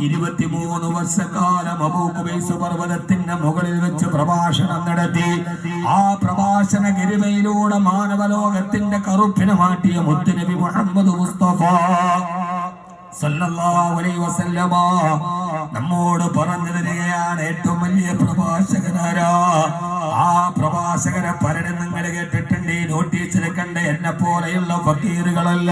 23 വർഷക്കാലം അബൂ ഖുബൈസ് പർവ്വതത്തിന്റെ മുകളിൽ വെച്ച് പ്രഭാഷണം നടത്തി. ആ പ്രഭാഷണ ഗരിമയിലൂടെ മാനവലോകത്തിന്റെ കറുപ്പിനെ മാറ്റിയ മുത്തുനബി മുഹമ്മദ് മുസ്തഫ സല്ലല്ലാഹു അലൈഹി വസല്ലമ നമ്മോട് പറഞ്ഞു തരികയാണ്, ഏറ്റവും വലിയ പ്രഭാഷകനാരാ? ആ പ്രഭാഷകരെ പലരും നിങ്ങൾ കേട്ടിട്ടുണ്ട്. ഈ നോട്ടീസിൽ കണ്ട എന്നെ പോലെയുള്ള ഫക്കീറുകളല്ല.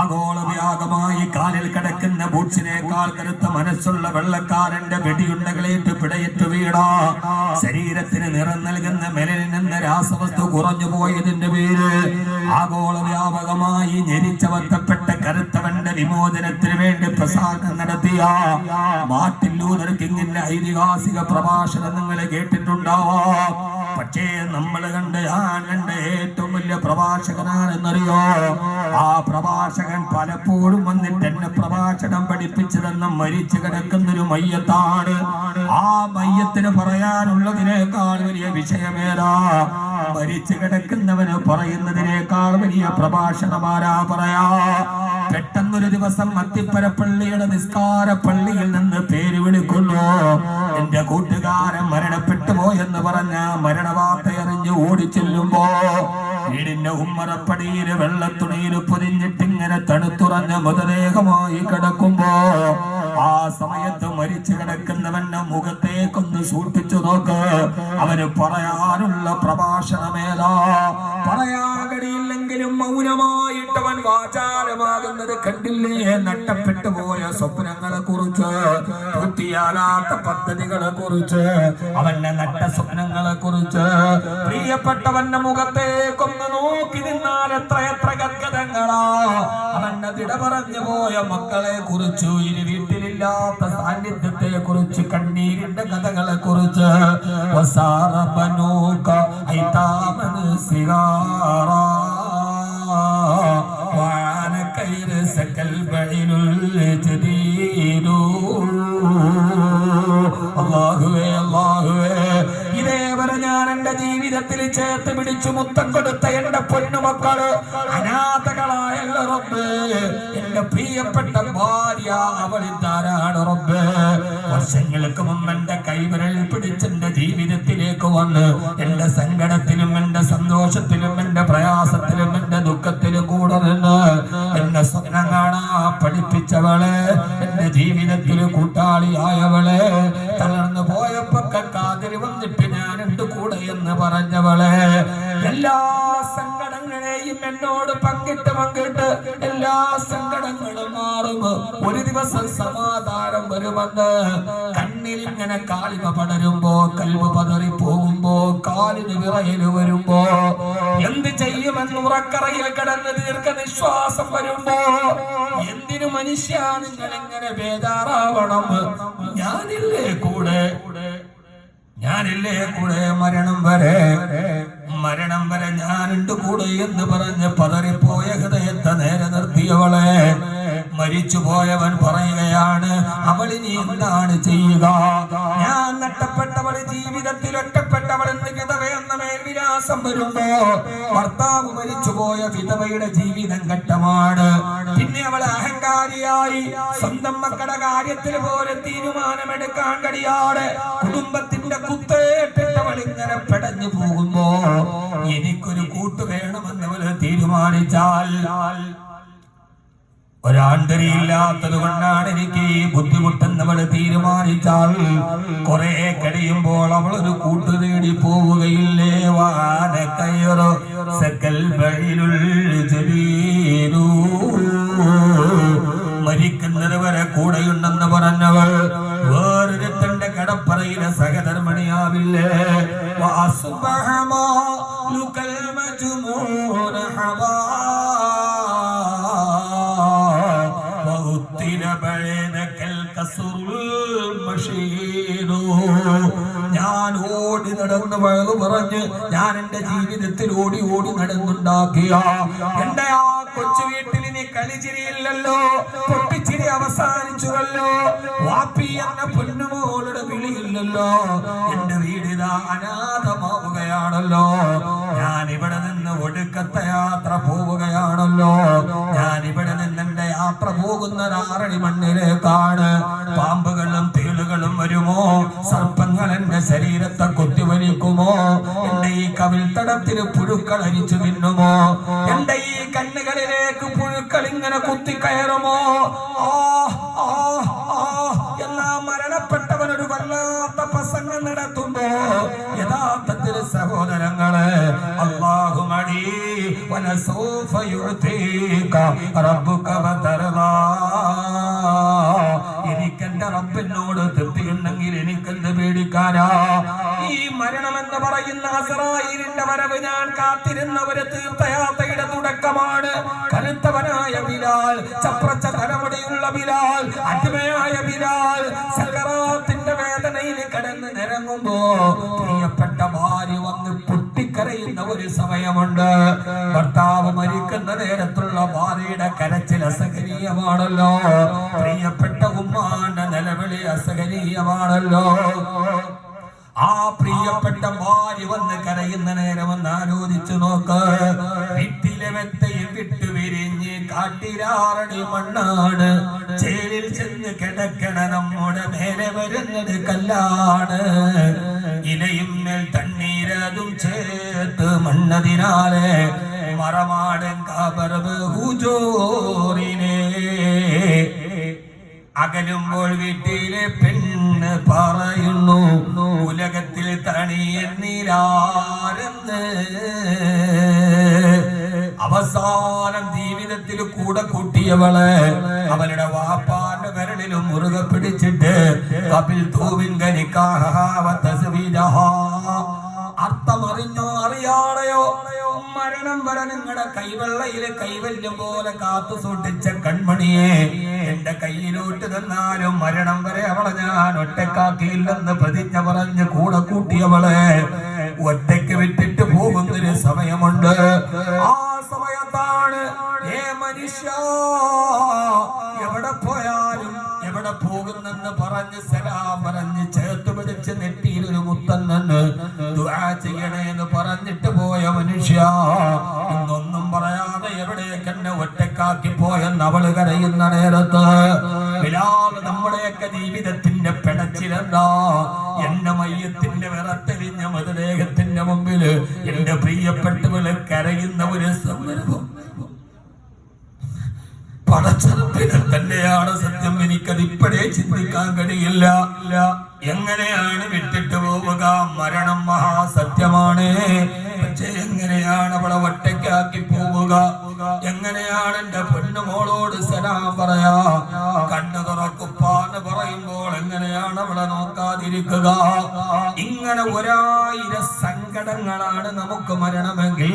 ആഗോളവ്യാപകമായി കാലിൽ കിടക്കുന്ന ബൂട്ട്സിനേക്കാൾ കരുത്ത മനസ്സുള്ള വെള്ളക്കാരന്റെ വെടിയുണ്ടകളേറ്റ് പിടയേറ്റ് വീണ, ശരീരത്തിന് നിറം നൽകുന്ന മെലനിൻ എന്ന രാസവസ്തു കുറഞ്ഞു പോയതിന്റെ പേര് ആഗോളവ്യാപകമായി ഞെരിച്ചവത്തപ്പെട്ട കരുത്തവന്റെ വിമോചനത്തിന് വേണ്ടി പ്രസാദം നടത്തിയ മാർട്ടിൻ ലൂഥർ കിങ്ങിന്റെ ഐതിഹാസിക പ്രഭാഷണം നിങ്ങൾ കേട്ടിട്ടുണ്ടാവാം. പക്ഷേ നമ്മൾ ഞാൻ കണ്ട ഏറ്റവും വലിയ പ്രഭാഷകനാണെന്നറിയോ? ആ പ്രഭാഷകൻ പലപ്പോഴും വന്നിട്ട് എന്നെ പ്രഭാഷണം പഠിപ്പിച്ചതെന്ന മരിച്ചു കിടക്കുന്നൊരു മയ്യത്താണ്. ആ മയ്യത്തിന് പറയാനുള്ളതിനേക്കാൾ വലിയ വിഷയമേതാ? മരിച്ചു കിടക്കുന്നവന് പറയുന്നതിനേക്കാൾ വലിയ പ്രഭാഷണമാരാ പറയാ? പെട്ടെന്നൊരു ദിവസം അത്തിപ്പരപ്പള്ളിയുടെ നിസ്കാര പള്ളിയിൽ നിന്ന് പേര് വിളിക്കുന്നു. എന്റെ കൂട്ടുകാരൻ മരണപ്പെട്ടു പോയെന്ന് പറഞ്ഞ മരണവാർത്ത അറിഞ്ഞ് ഓടിച്ചെല്ലുമ്പോ വീടിന്റെ ഉമ്മറപ്പടിയിൽ വെള്ളത്തുണിയിൽ പൊതിഞ്ഞിട്ടിങ്ങനെ തണുത്തുറഞ്ഞ മൃതദേഹമായി കിടക്കുമ്പോ ആ സമയത്ത് മരിച്ചു കിടക്കുന്നവന്റെ മുഖത്തേക്കൊന്ന് സൂക്ഷിച്ചു നോക്ക്. അവന് പറയാനുള്ള പ്രഭാഷണമേതാ? പറയാൻ കഴിയില്ലെങ്കിലും മൗനമായിട്ടവൻ വാചാലമാകുന്നത് കണ്ടില്ലേ? നഷ്ടപ്പെട്ടു പോയ സ്വപ്നങ്ങളെ കുറിച്ച്, പൂർത്തിയാകാത്ത പദ്ധതികളെ കുറിച്ച്, അവന്റെ നട്ട സ്വപ്നങ്ങളെ കുറിച്ച്. പ്രിയപ്പെട്ടവന്റെ മുഖത്തേക്കൊന്ന് നോക്കി നിന്നാൽ എത്ര ഗദ്ഗതങ്ങളാ. അവന്റെ തിട പറഞ്ഞു പോയ മക്കളെ കുറിച്ചു, ഇനി വീട്ടിലില്ലാത്ത സാന്നിധ്യത്തെ കുറിച്ച്, കണ്ണീരിന്റെ കഥകളെ കുറിച്ച്. ഇതേവരെ ഞാൻ എന്റെ ജീവിതത്തിൽ ചേർത്ത് പിടിച്ചു മുത്തം കൊടുത്ത എന്റെ പൊന്നുമക്കള് അനാഥകളായല്ല റബ്ബേ. എന്റെ പ്രിയപ്പെട്ട ഭാര്യ അവളിതാരാണ് റബ്ബേ? വർഷങ്ങൾക്ക് മുമ്പ് എന്റെ കൈവിരൽ പിടിച്ചെന്റെ ജീവിതത്തിലേക്ക് വന്ന് എന്റെ സങ്കടത്തിലും എന്റെ സന്തോഷത്തിലും എന്റെ പ്രയാസത്തിലും എന്റെ ദുഃഖത്തിലും കൂടെ നിന്ന് എന്നെ സ്വപ്നം കാണാ പഠിപ്പിച്ചവളെ, എന്റെ ജീവിതത്തിൽ കൂട്ടാളിയായവളെ, തളർന്നു പോയപ്പോ കാതിരി വന്നിട്ട് ഞാനുണ്ട് കൂടെ എന്ന് പറഞ്ഞവളെ, എല്ലാ സങ്കടങ്ങളെയും എന്നോട് പങ്കിട്ട് എല്ലാ സങ്കടങ്ങളും മാറും. ഒരു ദിവസം സമാധാനം വരുമെന്ന് കണ്ണിൽ ഇങ്ങനെ കാളിമ പടരുമ്പോ, കൽവ് പതറി പോകുമ്പോ, കാലിന് വിറയല് വരുമ്പോ, എന്ത് ചെയ്യുമെന്ന് ഉറക്കറയിൽ കിടന്ന് ദീർഘനിശ്വാസം വരുമ്പോ, എന്തിനു മനുഷ്യ നിങ്ങൾ എങ്ങനെ ബേജാറാവണം? ഞാനില്ലേ കൂടെ മരണം വരെ ഞാനുണ്ട് കൂടെ എന്ന് പറഞ്ഞ് പതറിപ്പോയ ഹൃദയത്തെ നേരെ നിർത്തിയവളെ, മരിച്ചുപോയവൻ പറയുകയാണ്, അവളിനി എന്താണ് ചെയ്യുക? ഞാൻ നഷ്ടപ്പെട്ടവൾ, ജീവിതത്തിൽ ഒറ്റപ്പെട്ടവൾ എന്ന് വിധവയെന്ന മേൽവിലാസം വരുമ്പോ, ഭർത്താവ് മരിച്ചുപോയ വിധവയുടെ ജീവിതം ഘട്ടമാണ്. പിന്നെ അവൾ അഹങ്കാരിയായി സ്വന്തം മക്കളുടെ കാര്യത്തിൽ പോലെ തീരുമാനമെടുക്കാൻ കഴിയാതെ കുടുംബത്തിന്റെ കുത്തേറ്റിട്ടവൾ ഇങ്ങനെ പെടഞ്ഞു പോകുമ്പോ, എനിക്കൊരു കൂട്ട് വേണമെന്നവള് തീരുമാനിച്ചാൽ, ഒരാണ്ടരിയില്ലാത്തത് കൊണ്ടാണ് എനിക്ക് ഈ ബുദ്ധിമുട്ടെന്നവള് തീരുമാനിച്ചാൽ, കുറെ കഴിയുമ്പോൾ അവൾ ഒരു കൂട്ടു തേടി പോവുകയില്ലേ? വാനക്കയറോ സകൽ ബഹിലുൽ ജലീലു, മരിക്കുന്നത് വരെ കൂടെയുണ്ടെന്ന് പറഞ്ഞവൾ വേറൊരുത്തന്റെ കടപ്പറയിലെ സഹധർമ്മിണിയാവില്ലേ? ഞാൻ ഓടി നടന്ന് വയലു പറഞ്ഞ് ഞാൻ എന്റെ ജീവിതത്തിൽ ഓടി നടന്നുണ്ടാക്കിയ എന്റെ ആ കൊച്ചു വീട്ടിൽ ഇനി കളിച്ചിരിയില്ലല്ലോ, പൊട്ടിച്ചിരി അവസാനിച്ചുവല്ലോ, വാപ്പി എന്ന പൊന്നുമോളുടെ വിളിയില്ലല്ലോ, എന്റെ വീടിതാ അനാഥമാവുകയാണല്ലോ, ഞാൻ ഇവിടെ നിന്ന് ഒടുക്കത്തെ യാത്ര പോവുകയാണല്ലോ, ഞാൻ ഇവിടെ നിന്ന് എന്റെ യാത്ര പോകുന്നത് 6 മണ്ണിലേക്കാണ്. പാമ്പുകളും തേളുകളും വരുമോ? സർപ്പങ്ങൾ എന്റെ ശരീരത്തെ കുത്തിവലിക്കുമോ? എന്റെ ഈ കവിൾത്തടത്തിന് പുഴുക്കൾ അരിച്ചു തിന്നുമോ? എന്റെ ഈ കണ്ണുകളിലേക്ക് പുഴുക്കൾ ഇങ്ങനെ കുത്തിക്കയറുമോ? എന്നാ മരണപ്പെട്ടവനൊരു വല്ലാത്ത പ്രസംഗം നടത്തുമ്പോ യഥാർത്ഥത്തിൽ സഹോദരങ്ങള് അല്ലാഹു മടി വനസൗഫ യുഅതീക റബ്ബുക വതർദാ. എനിക്കെന്റെ റബ്ബിനോട് തൃപ്തിയുണ്ടെങ്കിൽ എനിക്കെന്ത് പേടിക്കാനാ? ഈ മരണം എന്ന് പറയുന്ന അസ്റായീലിന്റെ വരവ് ഞാൻ കാത്തിരുന്ന ഒരു തീർത്ഥയാത്രയുടെ തുടക്കമാണ്. കരുത്തവനായ ബിലാൽ, ചപ്രച്ച തലമുടിയുള്ള ബിലാൽ, അടിമയായ ബിലാൽ സക്കറാത്തിന്റെ വേദനയിൽ കിടന്ന് നിരങ്ങുമ്പോ പ്രിയപ്പെട്ട ഭാര്യ വന്ന് പൊട്ടിക്കരയുന്ന ഒരു സമയമുണ്ട്. ഭർത്താവ് മരിക്കുന്ന നേരത്തുള്ള ഭാര്യയുടെ കരച്ചിൽ അസഹനീയമാണല്ലോ. പ്രിയപ്പെട്ട ഉമ്മാന്റെ നിലവിളി അസഹനീയമാണല്ലോ. ആ പ്രിയപ്പെട്ട ഭാര്യ വന്ന് കരയുന്ന നേരം ഒന്ന് ആലോചിച്ചു നോക്ക്. വീട്ടിലെ മെത്തയും വിട്ടു വിരിഞ്ഞ് കാട്ടിരാറടി മണ്ണാണ്. ചേലിൽ ചെന്ന് കിടക്കണ നമ്മുടെ മേലെ വരുന്നത് കല്ലാണ്. ഇലയും മേൽ തണ്ണീരതും ചേർത്ത് മണ്ണതിനാലെ മറമാടൻ കാബർബ് ഹുജൂറിനെ. അകലുമ്പോൾ വീട്ടിലെ പെണ്ണ് പറയുന്നു ഉലകത്തിൽ തണിയെന്നിരാരെന്ന്. അവസാനം ജീവിതത്തിൽ കൂടെ കൂട്ടിയവള് അവളുടെ വാപ്പാന്റെ വിരലിലും മുറുകെ പിടിച്ചിട്ട് കപിൽ തൂവിൻ അർത്ഥമറിഞ്ഞോ അറിയാളയോ മരണം വരെ നിങ്ങളുടെ കൈവെള്ളയിലെ കൈവല്യം പോലെ കാത്തു സൂക്ഷിച്ച കൺമണിയെ എന്റെ കയ്യിലോട്ട് തന്നാലും മരണം വരെ അവളെ ഞാൻ ഒറ്റക്കാക്കിയില്ലെന്ന് പ്രതിജ്ഞ പറഞ്ഞ് കൂടെ കൂട്ടിയവളെ ഒറ്റയ്ക്ക് വിട്ടിട്ട് പോകുന്നൊരു സമയമുണ്ട്. ആ സമയത്താണ് മനുഷ്യ എവിടെ പോയാലും എവിടെ പോകുന്നെന്ന് പറഞ്ഞ് സലാം പറഞ്ഞ് ചേർത്ത് പിടിച്ച് നെറ്റിയിലൊരു മുത്തന്നെന്ന് ദുആ ചെയ്യണേന്ന് പറഞ്ഞിട്ട് പോയ മനുഷ്യ ഇന്നൊന്നും പറയാതെ എവിടേക്ക് എന്നെ ഒറ്റക്കാക്കി പോയെന്ന് അവള് കരയുന്ന നേരത്ത് ബിലാൽ നമ്മുടെയൊക്കെ ജീവിതത്തിന്റെ പിടച്ചിലെന്താ? എന്റെ മയ്യത്തിന്റെ വിറത്തെരിഞ്ഞ മൃതദേഹത്തിന്റെ മുമ്പില് എന്റെ പ്രിയപ്പെട്ടവള് കരയുന്ന ഒരു സന്ദർഭം പടച്ചറപ്പിനെ തന്നെയാണ് സത്യം. എനിക്കത് ഇപ്പോഴേ ചിന്തിക്കാൻ കഴിയില്ല. എങ്ങനെയാണ് വിട്ടിട്ട് പോവുക? മരണം മഹാസത്യമാണ്. പക്ഷേ എങ്ങനെയാണ് അവളെ ഒറ്റയ്ക്കാക്കി പോവുക? എങ്ങനെയാണ് എന്റെ പൊന്നുമോളോട് സലാം പറയാ? കണ്ണു തുറക്കുപ്പാന്ന് പറയുമ്പോൾ എങ്ങനെയാണ് അവളെ നോക്കാതിരിക്കുക? ഇങ്ങനെ 1000 സങ്കടങ്ങളാണ് നമുക്ക് മരണമെങ്കിൽ.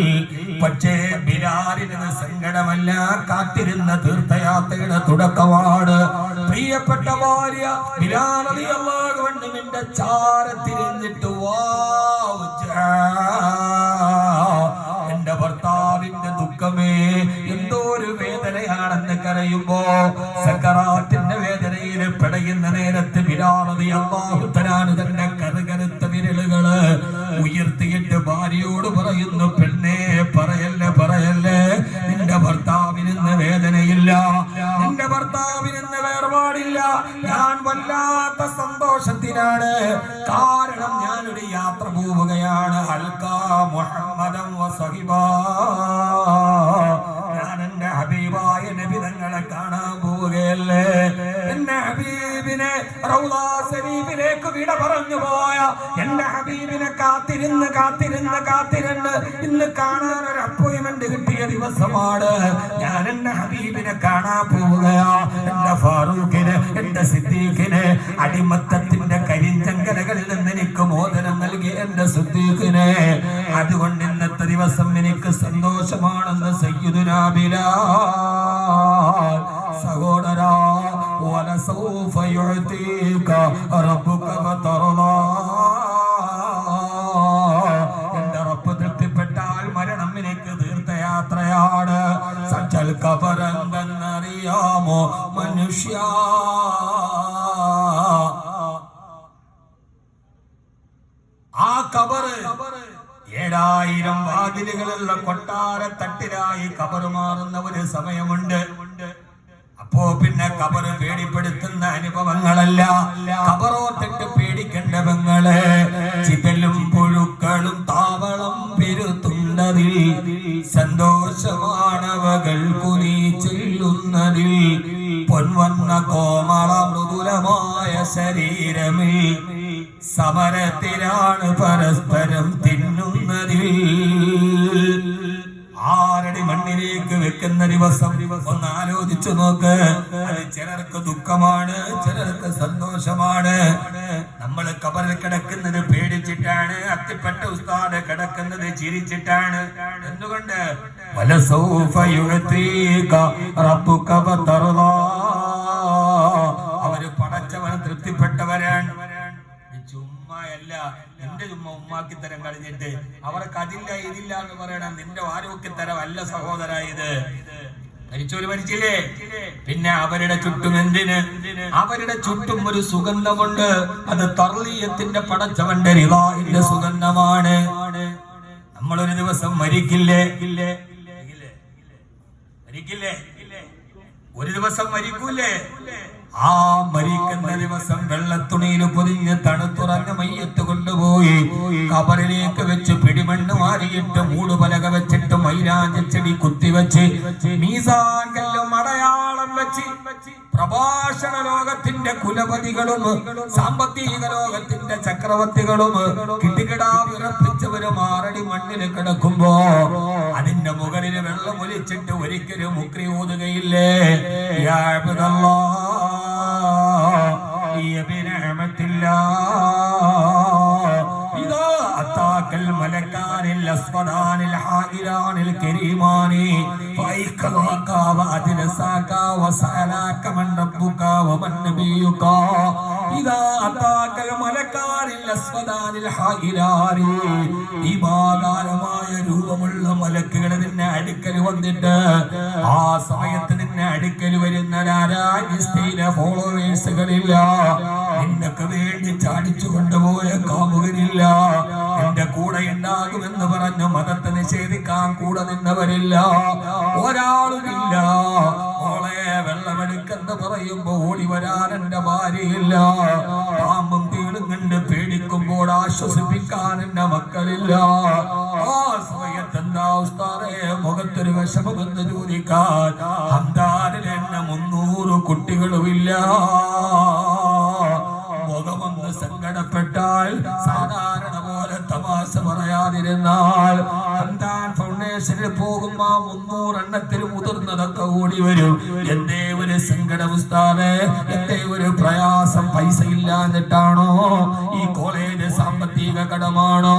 പക്ഷേ ബിലാലിന് സങ്കടമല്ല, കാത്തിരുന്ന തീർത്ഥയാത്രയുടെ തുടക്കമാണ്. പ്രിയപ്പെട്ട ഭാര്യ ബിലാൽ റളിയല്ലാഹു അൻഹുവിന്റെ ചാരത്തിരിഞ്ഞിട്ട് എന്റെ ഭർത്താവിന്റെ ദുഃഖമേ എന്തോ ഒരു വേദനയാണെന്ന് കരയുമ്പോ സക്കറാത്തിന്റെ വേദനയിൽ പിടയുന്ന നേരത്ത് ബിലാൽ റളിയല്ലാഹു തആല തന്റെ കറുകറുത്ത വിരലുകള് ഉയർത്തിയിട്ട് ഭാര്യയോട് പറയുന്നു, പെണ്ണേ പറയല്ലേ പറയല്ലേ, നിന്റെ ഭർത്താവിന് വേദനയില്ല, നിന്റെ ഭർത്താവിന് വേർപാടില്ല. ഞാൻ വല്ലാത്ത സന്തോഷത്തിലാണ്. കാരണം ഞാനൊരു യാത്ര പോവുകയാണ്. അൽക്കാ മുഹമ്മദൻ വസഹിബാ. ഞാൻ എന്റെ ഹബീബായ നബി തങ്ങളെ കാണാൻ പോവുകയല്ലേ. എന്റെ ഹബീബിനെ റൗള ശരീഫിലേക്ക് വിട പറഞ്ഞു പോയ എന്റെ ഹബീബിനെ കാത്തിരുന്ന് കാത്തിരുന്ന് കാത്തിരുന്ന് ഇന്ന് കാണാൻ ഒരു അപ്പോയിന്റ്മെന്റ് കിട്ടിയ ദിവസമാണ്. ഞാൻ എന്റെ ഹബീബിനെ കാണാൻ പോവുകയാ. എന്റെ ഫാറൂഖിന്, എന്റെ സിദ്ദീഖിന്, അടിമത്തത്തിന്റെ കരിഞ്ചങ്കലകളിൽ നിന്ന് എനിക്ക് മോചനം നൽകി എന്റെ സിദ്ദീഖിനെ. അതുകൊണ്ട് ഇന്നത്തെ ദിവസം എനിക്ക് സന്തോഷമാണെന്ന് സയ്യിദുനാ ബിലാൽ. സഹോദരാ, വലസൗഫ യുഅതീക റബ്ബുക ഫതർദാ. എന്റെ റബ്ബ് തൃപ്തിപ്പെട്ടാൽ മരണം എനിക്ക് തീർത്ഥയാത്രയാണ്. സജ്ജൽ കബറെന്തെന്നറിയാമോ മനുഷ്യ? ആ കബറ് 7000 വാതിലുകളുള്ള കൊട്ടാര തട്ടിലായി കബറ് മാറുന്ന ഒരു സമയമുണ്ട്. കബറ് പേടിപ്പെടുത്തുന്ന അനുഭവങ്ങളല്ല, കബറോത്തിട്ട് പേടിക്കേണ്ട പെങ്ങള്. ചിതലും പുഴുക്കളും താവളം പെരുത്തുന്നതിൽ സന്തോഷമാണവകൾക്കു നീ ചെല്ലുന്നതിൽ പൊൻവന്ന കോമള മൃദുലമായ ശരീരമിൽ സമരത്തിലാണ് പരസ്പരം തിന്നുന്നതിൽ. 6 അടി മണ്ണിലേക്ക് വെക്കുന്ന ദിവസം ഒന്ന് ആലോചിച്ചു നോക്ക്. അത് ചിലർക്ക് ദുഃഖമാണ്, ചിലർക്ക് സന്തോഷമാണ്. നമ്മൾ കബറിൽ കിടക്കുന്നത് പേടിച്ചിട്ടാണ്, അത്തിപ്പെട്ട ഉസ്താദ് കിടക്കുന്നത് ചിരിച്ചിട്ടാണ്. എന്തുകൊണ്ട്? അവര് പടച്ചവൻ തൃപ്തിപ്പെട്ടവരാണ്. ചുമ്മായല്ല, നിന്റെ ചുമ്മാ ഉമ്മാക്കി തരം കഴിഞ്ഞിട്ട് അവർക്ക് അതില്ല ഇതില്ല എന്ന് പറയണം. നിന്റെ ആരോഗ്യത്തരം അല്ല സഹോദര ഇത്. മരിച്ചോര് മരിച്ചില്ലേ, പിന്നെ അവരുടെ ചുറ്റും എന്തിന്? അവരുടെ ചുറ്റും ഒരു സുഗന്ധമുണ്ട്. അത് തർലീയത്തിന്റെ പടച്ചവന്റെ റിളാഹിന്റെ സുഗന്ധമാണ്. നമ്മളൊരു ദിവസം മരിക്കില്ലേ? ഒരു ദിവസം മരിക്കൂലേ? ആ മരിക്കുന്ന ദിവസം വെള്ളത്തുണിയിൽ പൊതിഞ്ഞ് തണുത്തുറഞ്ഞ മയ്യത്ത് കൊണ്ടുപോയി കബറിലേക്ക് വെച്ച് പിടിമണ്ണ് മാറിയിട്ട് മൂടുപലക വെച്ചിട്ട് മൈലാഞ്ചെടി കുത്തിവെച്ച് മീസാൻ കല്ലും അടയാളം വെച്ച് പ്രഭാഷണ ലോകത്തിന്റെ കുലപതികളും സാമ്പത്തിക ലോകത്തിന്റെ ചക്രവർത്തികളും കിടുകിടാ വിറപ്പിച്ചവരും 6 അടി മണ്ണിൽ കിടക്കുമ്പോ അതിന്റെ മുകളിൽ വെള്ളം ഒലിച്ചിട്ട് ഒരിക്കലും മുക്രി ഊതുകയില്ലേ? إذا أتاك الملكان الأسودان الحائران الكريمان فأيقظك وأجلسك وسألك من ربك ومن نبيك إذا أتاك الملكان الأسودان الحائران ഈമാകാരമായ രൂപമുള്ള മലക്കുകൾ നിന്നെ അടുക്കൽ വന്നിട്ട് ആ സമയത്ത് നിന്നെ അടുക്കൽ വരുന്ന ഫോളോവേഴ്സുകളില്ല, നിന്നൊക്കെ വേണ്ടി ചാടിച്ചു കൊണ്ടുപോയ കാമുകനില്ല, എന്റെ കൂടെ ഉണ്ടാകുമെന്ന് പറഞ്ഞു മതത്തെ നിഷേധിക്കാൻ കൂടെ നിന്നവരില്ല, ഒരാളുമില്ല. ഓളെ വെള്ളമെടുക്കെന്ന് പറയുമ്പോ ഓടി വരാൻ എന്റെ ഭാര്യയില്ല. പാമ്പും തീടും കണ്ട് പേടിക്കുമ്പോൾ ആശ്വസിപ്പിക്കാൻ എന്റെ മക്കളില്ല. ആ സമയത്ത് എന്താ ഉസ്താദേ മുഖത്തൊരു വിഷമമെന്ന് ചോദിക്കാൻ ഹംദാനിൽ എന്നെ 300 കുട്ടികളുമില്ല. മുഖമൊന്ന് സങ്കടപ്പെട്ടാൽ സാധാരണ പോലെ തമാശ പറയാതിരുന്നാൽ ഹംദാൻ ഫൗണ്ടേഷനിൽ പോകുമ്പോ 300 എണ്ണത്തിൽ മുതിർന്നതൊക്കെ ഓടി വരും. എന്തേ ഒരു സങ്കടം ഉസ്താദേ, എന്തേ ഒരു പ്രയാസം? പൈസ ഇല്ലാഞ്ഞിട്ടാണോ? ഈ കോളേജ് സാമ്പത്തിക കടമാണോ?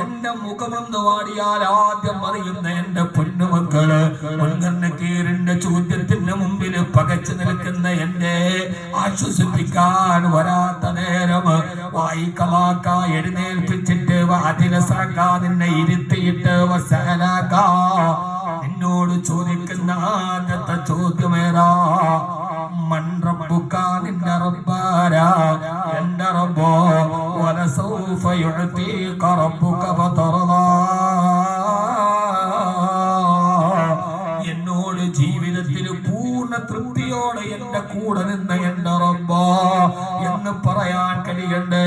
എന്റെ മുഖമൊന്ന് വാടിയാൽ ആദ്യം അറിയുന്ന എന്റെ പൊന്നുമക്കള് മുൻകണ്ണക്കീറിന്റെ ചോദ്യത്തിന് മുമ്പിൽ പകച്ചു നിൽക്കുന്ന എന്നെ ആശ്വസിപ്പിക്കാൻ വരാത്ത നേരം വായിക്കളാക്ക എഴുന്നേൽപ്പിച്ചിട്ട് അതിനസാക്കാ നിന്നെ ഇരുത്തിയിട്ട് വസലാക്കാ. എന്നോട് ചോദിക്കുന്ന ആദ്യത്തെ ചോദ്യമേറാ മൻ റബ്ബുക, നിന്റെ റബ്ബാരാ? എന്റെ റബ്ബോ വലസൗഫ യുഅതീക റബ്ബുക ഫതർദാ. എന്നോട് ജീവിതത്തിൽ പൂർണ്ണ തൃപ്തിയോടെ എന്റെ കൂടെ നിന്ന എന്റെ റബ്ബാ എന്ന് പറയാൻ കഴിയണ്ടേ?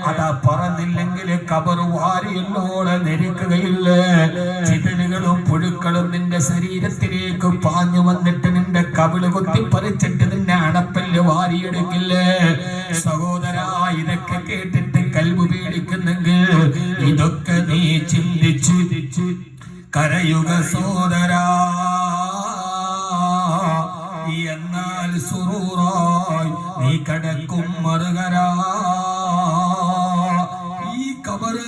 അതാ പറഞ്ഞില്ലെങ്കിൽ കബർ വാരി എന്നോട് ധരിക്കുകയില്ലേ? ചിതലുകളും പുഴുക്കളും നിന്റെ ശരീരത്തിലേക്ക് പാഞ്ഞു വന്നിട്ട് നിന്റെ കവിള് കുത്തിപ്പറിച്ചിട്ട് നിന്നെ അടപ്പല്ല് വാരിയെടുക്കില്ലേ? സഹോദരാ, ഇതൊക്കെ കേട്ടിട്ട് കൽബ് പേടിക്കുന്നെങ്കിൽ ഇതൊക്കെ നീ ചിന്തിച്ച് കരയുക സോദരാ. എന്നാൽ സുറൂറായി നീ കടക്കും മറുകരാ. ഈ കബറ്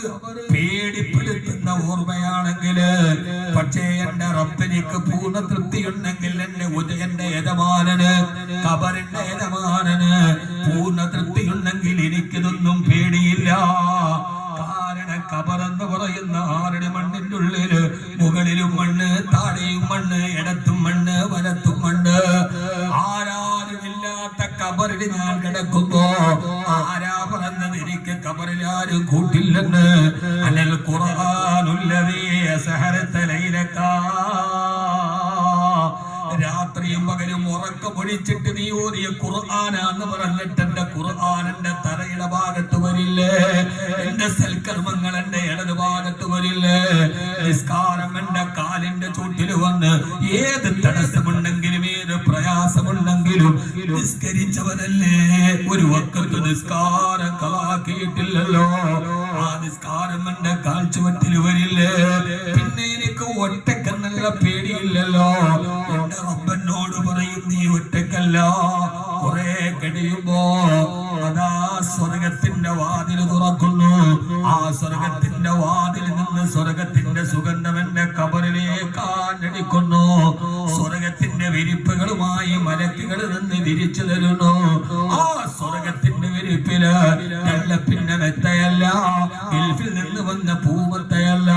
പേടിപ്പെടുത്തുന്ന ഓർമ്മയാണെങ്കില്, പക്ഷേ എന്റെ റബ്ബിനിക്ക് പൂർണ്ണ തൃപ്തി ഉണ്ടെങ്കിൽ എന്റെ യജമാനന്, കബറിന്റെ യജമാനന് പൂർണ്ണ തൃപ്തി ഉണ്ടെങ്കിൽ എനിക്കിതൊന്നും പേടിയില്ല. കാരണം കബറെന്ന് പറയുന്ന 6 അടി മണ്ണിന്റെ ഉള്ളില് മുകളിലും മണ്ണ്, താഴെയും മണ്ണ്, ഇടത്തും മണ്ണ്, വലത്തും മണ്ണ്. ആരാരുമില്ലാത്ത കബറിൽ ഞാൻ കിടക്കുമ്പോ ആരാ പറഞ്ഞത് എനിക്ക് കബറിൽ ആരും കൂട്ടില്ലെന്ന്? അനൽ ഖുർആനുല്ലദീ സഹറത ലൈലക, രാത്രിയും പകലും ഉറക്കമൊഴിച്ചിട്ട് നീ ഓതിയ ഖുർആനാന്ന് പറഞ്ഞിട്ട് എന്റെ ഖുർആൻ എന്റെ തലയുടെ ഭാഗത്ത് വരില്ലേ, എന്റെ സൽക്കർമ്മങ്ങൾ എന്റെ ഇടത് ഭാഗത്ത് വരില്ലേ, നിസ്കാരം എന്റെ കാലിന്റെ ചുട്ടിൽ വന്ന് ഏത് തടസ്സമുണ്ടെങ്കിലും ഏത് പ്രയാസമുണ്ടെങ്കിലും നിസ്കരിച്ചവനല്ലേ, ഒരു വക്കത്ത് നിസ്കാരം കളാക്കിയിട്ടില്ലല്ലോ, ആ നിസ്കാരം എന്റെ കാൽച്ചുവട്ടിൽ വരില്ലേ, പിന്നെ എനിക്ക് ഒറ്റക്കെന്നുള്ള പേടിയില്ലല്ലോ. എന്റെ റബ്ബനോട് പറയും നീ ഒറ്റക്കല്ല. കുറെ കഴിയുമ്പോ അതാ സ്വർഗത്തിന്റെ വാതിൽ തുറക്കുന്നു. ആ സ്വർഗത്തിന്റെ വാതിൽ നിന്ന് സ്വർഗത്തിന്റെ സുഗന്ധം എന്റെ കബറിലേക്ക് ആഞ്ഞടിക്കുന്നു. സ്വർഗത്തിന്റെ വിരിപ്പുകളുമായി മലക്കുകൾ നിന്ന് വിരിച്ചു തരുന്നു. ആ സ്വർഗത്തിന്റെ വിരിപ്പില് പിന്നെ മെത്തയല്ല, ഗൾഫിൽ നിന്ന് വന്ന പൂമത്തയല്ല,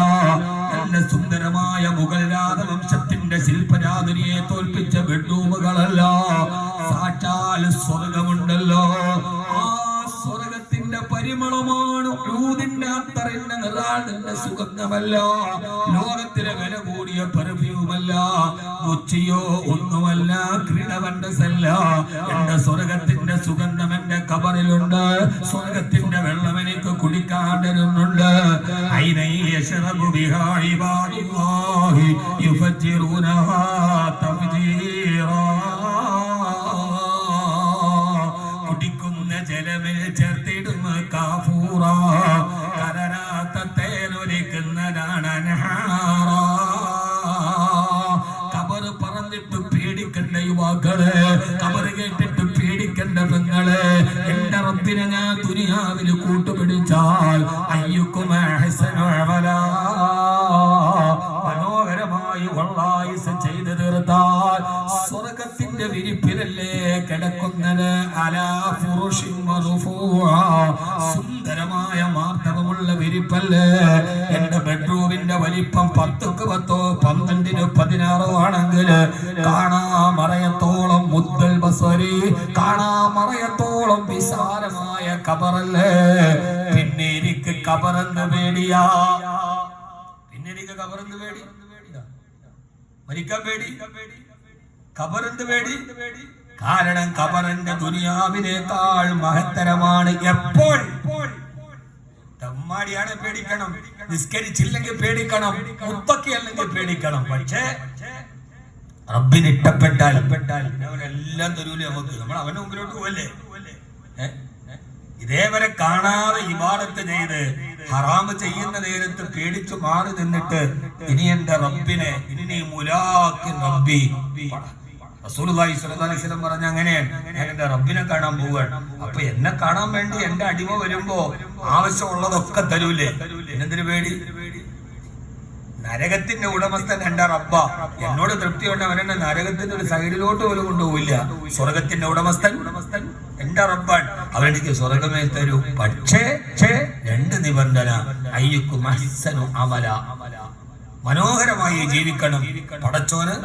നല്ല സുന്ദരമായ മുഗൾ രാജവംശത്തിന്റെ ശില്പരാധുനിയെ തോൽപ്പിച്ച ബെഡ്റൂമുകളല്ല, സാക്ഷാൽ സ്വർഗമുണ്ടല്ലോ. ആ സ്വർഗത്തിന്റെ പരിമളമാണ്, ഊതിന്റെ അത്തറിന്റെ നിറാളിന്റെ സുഗന്ധമല്ല, ലോകത്തിലെ വില കൂടിയ പെർഫ്യൂമല്ല, ഉച്ചയോ ഒന്നുമല്ല, ക്രീഡവണ്ടസല്ല. എന്റെ സ്വർഗത്തിന്റെ സുഗന്ധം എന്റെ കബറിലുണ്ട്. സ്വർഗത്തിന്റെ വെള്ളം എനിക്ക് കുടിക്കാൻ തരുന്നുണ്ട്. കുടിക്കുന്ന ജലമിൽ ചേർത്തിടും കാഫൂറ, കലരാത്ത തേനൊലിക്കുന്നതാണ് അൻഹാറ. കബറ് പറഞ്ഞിട്ട് പേടിക്കണ്ട യുവാക്കള്, കബറ് കേട്ടിട്ട് പേടിക്കണ്ട പെങ്ങള്. എന്റെ റബ്ബിനെ ഞാൻ ദുനിയാവിൽ കൂട്ടുപിടിച്ചാൽ അയ്യുക്കും അഹ്സനു അമലാ, മനോഹരമായി വള്ളായിസ് ചെയ്തു തീർത്താൽ സ്വർഗത്തിന്റെ വിരിപ്പിലല്ലേ കിടക്കുന്നത്. അലാ ഫുറുഷിൻ മർഫൂഅ, സുന്ദരമായ മാർത്തവമുള്ള വിരിപ്പല്ലേ. എന്റെ ബെഡ്റൂമിന്റെ വലിപ്പം 10ക്ക് 10, 12ന് 16 ആണെങ്കിൽ കാണാമറയത്തോളം മുദ്ദൽ ബസരി, കാണാമറയത്തോളം വിശാലമായ കബറല്ലേ. പിന്നെ എനിക്ക് കബറെന്ന് പേടിയാ, പിന്നെ എനിക്ക് കബറെന്ന് പേടി, മരിക്കാൻ പേടി, കബറെന്ന് പേടി. കാരണം കബറിന്റെ ദുനിയാവിനേക്കാൾ മഹത്തരമാണ്. എപ്പോൾ തമ്മാടിയാണ് പേടിക്കണം, നിസ്കരിച്ചില്ലെങ്കിൽ പേടിക്കണം, മുത്തക്കി അല്ലെങ്കിൽ പേടിക്കണം. പക്ഷേ റബ്ബിന് ഇഷ്ടപ്പെട്ടാൽ അവനെല്ലാം തരൂലേ നമുക്ക്, നമ്മൾ അവന്റെ മുമ്പിലോട്ട് പോവല്ലേ. ഇതേവരെ കാണാതെ ഇബാദത്ത് ചെയ്ത് ഹറാമ് ചെയ്യുന്ന നേരത്ത് പേടിച്ചു മാറി നിന്നിട്ട് ഇനി എന്റെ റബ്ബിനെ, ഇനി മുലാഖി റബ്ബി, റസൂലുള്ളാഹി സ്വല്ലല്ലാഹു അലൈഹി വസല്ലം പറഞ്ഞ അങ്ങനെയാണ്, ഞാൻ എന്റെ റബ്ബിനെ കാണാൻ പോവാണ്. അപ്പൊ എന്നെ കാണാൻ വേണ്ടി എന്റെ അടിമ വരുമ്പോ ആവശ്യമുള്ളതൊക്കെ തരൂലേ, എന്തിനു പേടി? നരകത്തിന്റെ ഉടമസ്ഥൻ എന്റെ റബ്ബ, എന്നോട് തൃപ്തിയുണ്ട് അവനെന്നെ നരകത്തിന്റെ ഒരു സൈഡിലോട്ട് പോലും കൊണ്ടുപോയില്ല. സ്വർഗത്തിന്റെ ഉടമസ്ഥൻ എന്റെ റബ്ബാൻ, അവനെനിക്ക് സ്വർഗമേ തരൂ. പക്ഷേ 2 നിബന്ധന. അയ്യുക്കും അഹ്സനു അമല, മനോഹരമായി ജീവിക്കണം. പടച്ചോന്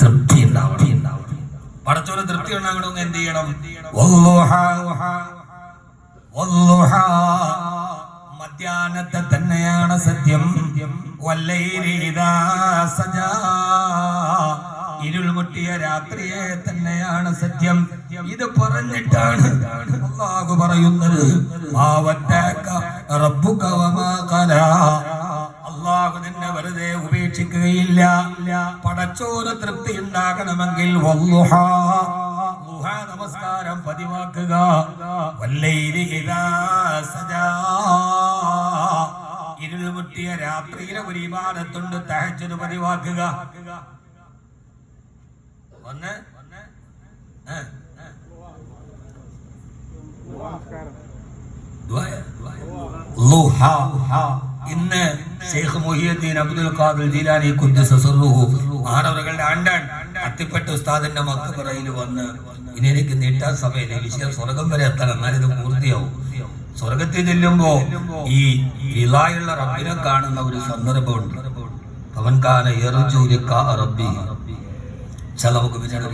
തൃപ്തി ഉണ്ടാവണം. പടച്ചോന് തൃപ്തി ഉണ്ടാകണമെന്ന് എന്ത് ചെയ്യണം? മധ്യാഹ്നത്തെ തന്നെയാണ് സത്യം. ഇരുൾമുട്ടിയ രാത്രിയെ തന്നെയാണ് സത്യം. ഇത് പറഞ്ഞിട്ടാണ് അല്ലാഹു പറയുന്നത്, അല്ലാഹു നിന്നെ വെറുതെ ഉപേക്ഷിക്കുകയില്ല. പടച്ചോന് തൃപ്തി ഉണ്ടാകണമെങ്കിൽ നമസ്കാരം പതിവാക്കുക. ഇരുൾമുട്ടിയ രാത്രിയിലെ ഒരു ഇബാദത്തുണ്ട്, തഹജ്ജുദ് പതിവാക്കുക. ഒന്ന് ഇന്ന് ശൈഖ് മുഹിയുദ്ദീൻ അബ്ദുൽ ഖാദിർ ജീലാനി ഖുദ്ദസ സിർറുഹു മാനവരുടെ ആണ്ടാൻ അത്തിപ്പറ്റ ഉസ്താദിന്റെ മക്ബറയിൽ വന്ന്, ഇനി എനിക്ക് നീട്ടാൻ സമയമില്ല, വിഷയം സ്വർഗം വരെ എത്തണം, എന്നാലും ഇത് പൂർത്തിയാവും. സ്വർഗത്തിൽ ചെല്ലുമ്പോ ഈ ഇലായുള്ള റബ്ബിനെ കാണുന്ന ഒരു സന്ദർഭമുണ്ട്. അവൻ കാന യർജു ലിഖാ റബ്ബി. നമുക്ക് പിന്നീട്